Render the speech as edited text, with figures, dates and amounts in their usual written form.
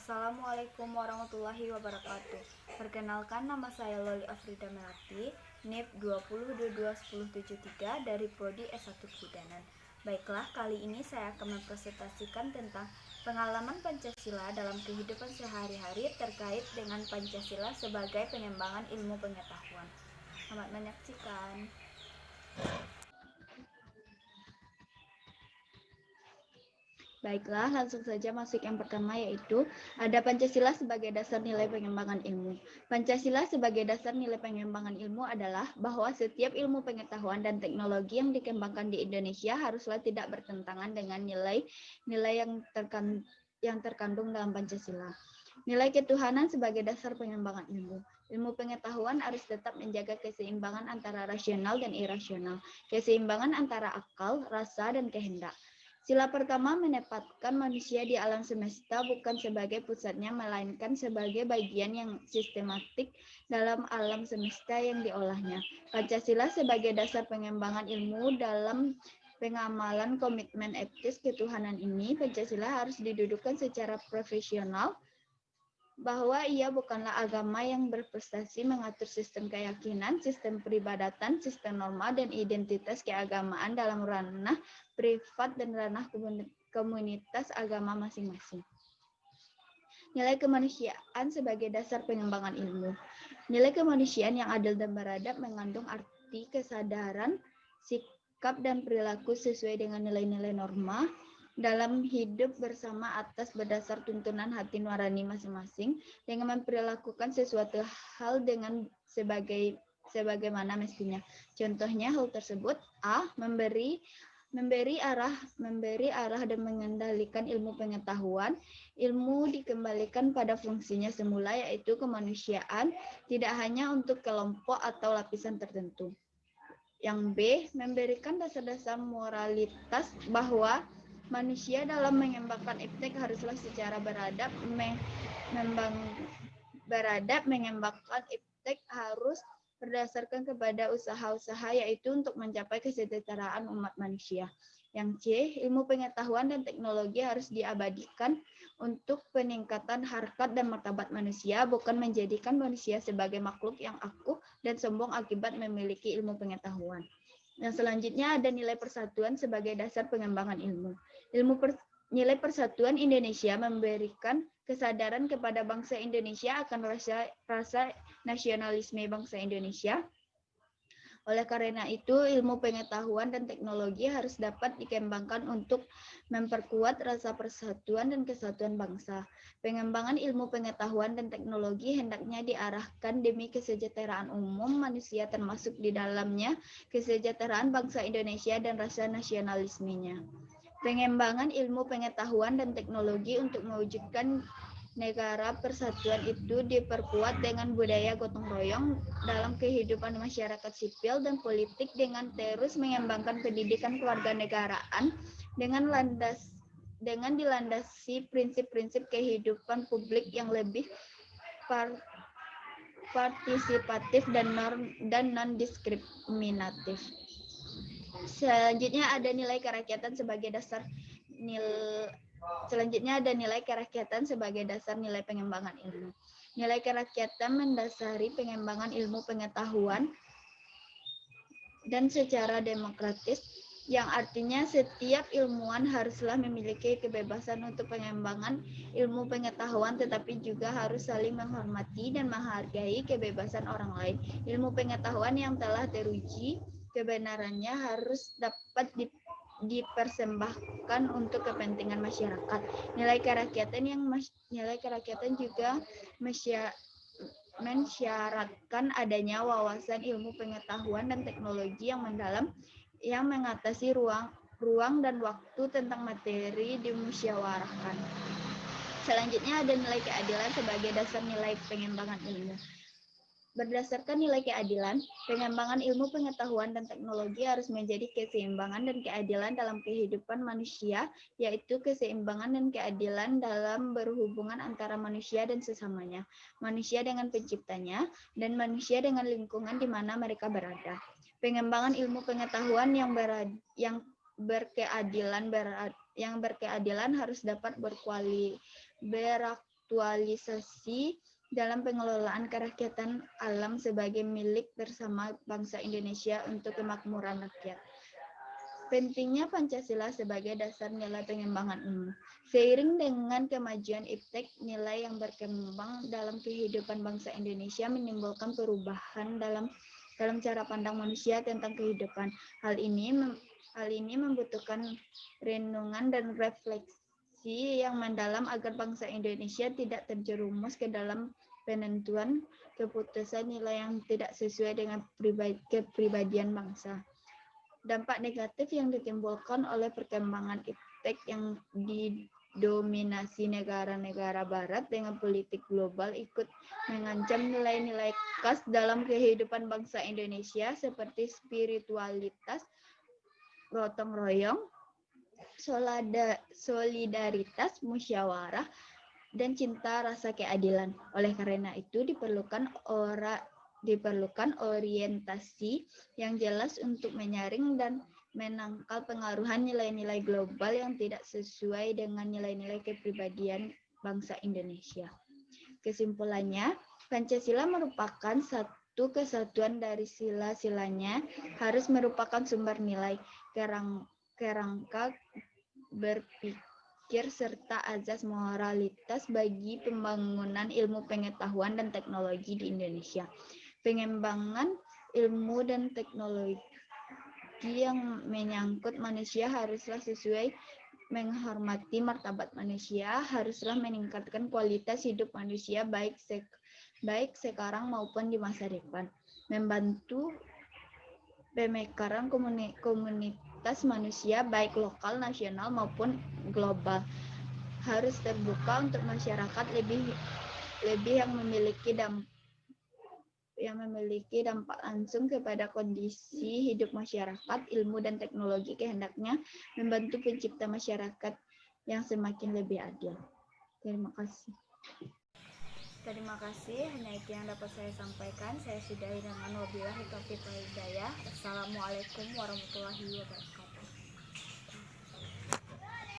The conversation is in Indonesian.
Assalamualaikum warahmatullahi wabarakatuh. Perkenalkan, nama saya Loli Afrida Melati, NIP 20221073 dari Prodi S1 Kebidanan. Baiklah, kali ini saya akan mempresentasikan tentang pengalaman Pancasila dalam kehidupan sehari-hari terkait dengan Pancasila sebagai pengembangan ilmu pengetahuan. Selamat menyaksikan. Baiklah, langsung saja masuk yang pertama, yaitu ada Pancasila sebagai dasar nilai pengembangan ilmu. Pancasila sebagai dasar nilai pengembangan ilmu adalah bahwa setiap ilmu pengetahuan dan teknologi yang dikembangkan di Indonesia haruslah tidak bertentangan dengan nilai-nilai yang terkandung dalam Pancasila. Nilai ketuhanan sebagai dasar pengembangan ilmu. Ilmu pengetahuan harus tetap menjaga keseimbangan antara rasional dan irasional, keseimbangan antara akal, rasa, dan kehendak. Sila pertama menempatkan manusia di alam semesta bukan sebagai pusatnya, melainkan sebagai bagian yang sistematik dalam alam semesta yang diolahnya. Pancasila sebagai dasar pengembangan ilmu dalam pengamalan komitmen etis ketuhanan ini, Pancasila harus didudukkan secara profesional bahwa ia bukanlah agama yang berprestasi mengatur sistem keyakinan, sistem peribadatan, sistem norma, dan identitas keagamaan dalam ranah privat dan ranah komunitas agama masing-masing. Nilai kemanusiaan sebagai dasar pengembangan ilmu. Nilai kemanusiaan yang adil dan beradab mengandung arti kesadaran, sikap, dan perilaku sesuai dengan nilai-nilai norma dalam hidup bersama atas berdasar tuntunan hati nurani masing-masing dengan memperlakukan sesuatu hal dengan sebagaimana mestinya. Contohnya hal tersebut: A. Memberi arah dan mengendalikan ilmu pengetahuan. Ilmu dikembalikan pada fungsinya semula, yaitu kemanusiaan, tidak hanya untuk kelompok atau lapisan tertentu. Yang B. Memberikan dasar-dasar moralitas bahwa manusia dalam mengembangkan iptek haruslah secara beradab. Mengembangkan iptek harus berdasarkan kepada usaha-usaha, yaitu untuk mencapai kesejahteraan umat manusia. Yang C. Ilmu pengetahuan dan teknologi harus diabadikan untuk peningkatan harkat dan martabat manusia, bukan menjadikan manusia sebagai makhluk yang akuh dan sombong akibat memiliki ilmu pengetahuan. Yang selanjutnya ada nilai persatuan sebagai dasar pengembangan ilmu. Nilai persatuan Indonesia memberikan kesadaran kepada bangsa Indonesia akan rasa nasionalisme bangsa Indonesia. Oleh karena itu, ilmu pengetahuan dan teknologi harus dapat dikembangkan untuk memperkuat rasa persatuan dan kesatuan bangsa. Pengembangan ilmu pengetahuan dan teknologi hendaknya diarahkan demi kesejahteraan umum manusia, termasuk di dalamnya kesejahteraan bangsa Indonesia dan rasa nasionalismenya. Pengembangan ilmu pengetahuan dan teknologi untuk mewujudkan negara persatuan itu diperkuat dengan budaya gotong royong dalam kehidupan masyarakat sipil dan politik, dengan terus mengembangkan pendidikan kewarganegaraan dengan dilandasi prinsip-prinsip kehidupan publik yang lebih partisipatif dan non-diskriminatif. Selanjutnya ada nilai kerakyatan sebagai dasar nilai pengembangan ilmu. Nilai kerakyatan mendasari pengembangan ilmu pengetahuan dan secara demokratis, yang artinya setiap ilmuwan haruslah memiliki kebebasan untuk pengembangan ilmu pengetahuan, tetapi juga harus saling menghormati dan menghargai kebebasan orang lain. Ilmu pengetahuan yang telah teruji kebenarannya harus dapat dipersembahkan untuk kepentingan masyarakat. Nilai kerakyatan juga mensyaratkan adanya wawasan ilmu pengetahuan dan teknologi yang mendalam, yang mengatasi ruang dan waktu tentang materi dimusyawarahkan. Selanjutnya ada nilai keadilan sebagai dasar nilai pengembangan ilmu. Berdasarkan nilai keadilan, pengembangan ilmu pengetahuan dan teknologi harus menjadi keseimbangan dan keadilan dalam kehidupan manusia, yaitu keseimbangan dan keadilan dalam berhubungan antara manusia dan sesamanya, manusia dengan penciptanya, dan manusia dengan lingkungan di mana mereka berada. Pengembangan ilmu pengetahuan yang berkeadilan harus dapat beraktualitas spiritualisasi dalam pengelolaan kerakyatan alam sebagai milik bersama bangsa Indonesia untuk kemakmuran rakyat. Pentingnya Pancasila sebagai dasar nilai pengembangan ilmu. Seiring dengan kemajuan iptek, nilai yang berkembang dalam kehidupan bangsa Indonesia menimbulkan perubahan dalam cara pandang manusia tentang kehidupan. Hal ini membutuhkan renungan dan refleksi yang mendalam agar bangsa Indonesia tidak terjerumus ke dalam penentuan keputusan nilai yang tidak sesuai dengan kepribadian bangsa. Dampak negatif yang ditimbulkan oleh perkembangan iptek yang didominasi negara-negara barat dengan politik global ikut mengancam nilai-nilai khas dalam kehidupan bangsa Indonesia seperti spiritualitas, gotong royong, solidaritas, musyawarah, dan cinta rasa keadilan. Oleh karena itu diperlukan orientasi yang jelas untuk menyaring dan menangkal pengaruhan nilai-nilai global yang tidak sesuai dengan nilai-nilai kepribadian bangsa Indonesia. Kesimpulannya, Pancasila merupakan satu kesatuan dari sila-silanya, harus merupakan sumber nilai, kerangka berpikir serta azas moralitas bagi pembangunan ilmu pengetahuan dan teknologi di Indonesia. Pengembangan ilmu dan teknologi yang menyangkut manusia haruslah sesuai menghormati martabat manusia, haruslah meningkatkan kualitas hidup manusia baik sekarang maupun di masa depan, membantu pemekaran komunitas manusia baik lokal, nasional maupun global, harus terbuka untuk masyarakat lebih yang memiliki dampak langsung kepada kondisi hidup masyarakat. Ilmu dan teknologi kehendaknya membantu pencipta masyarakat yang semakin lebih adil. Terima kasih. Hanya itu yang dapat saya sampaikan. Saya sudahi dengan wabillahi taufiq wal hidayah. Assalamualaikum warahmatullahi wabarakatuh.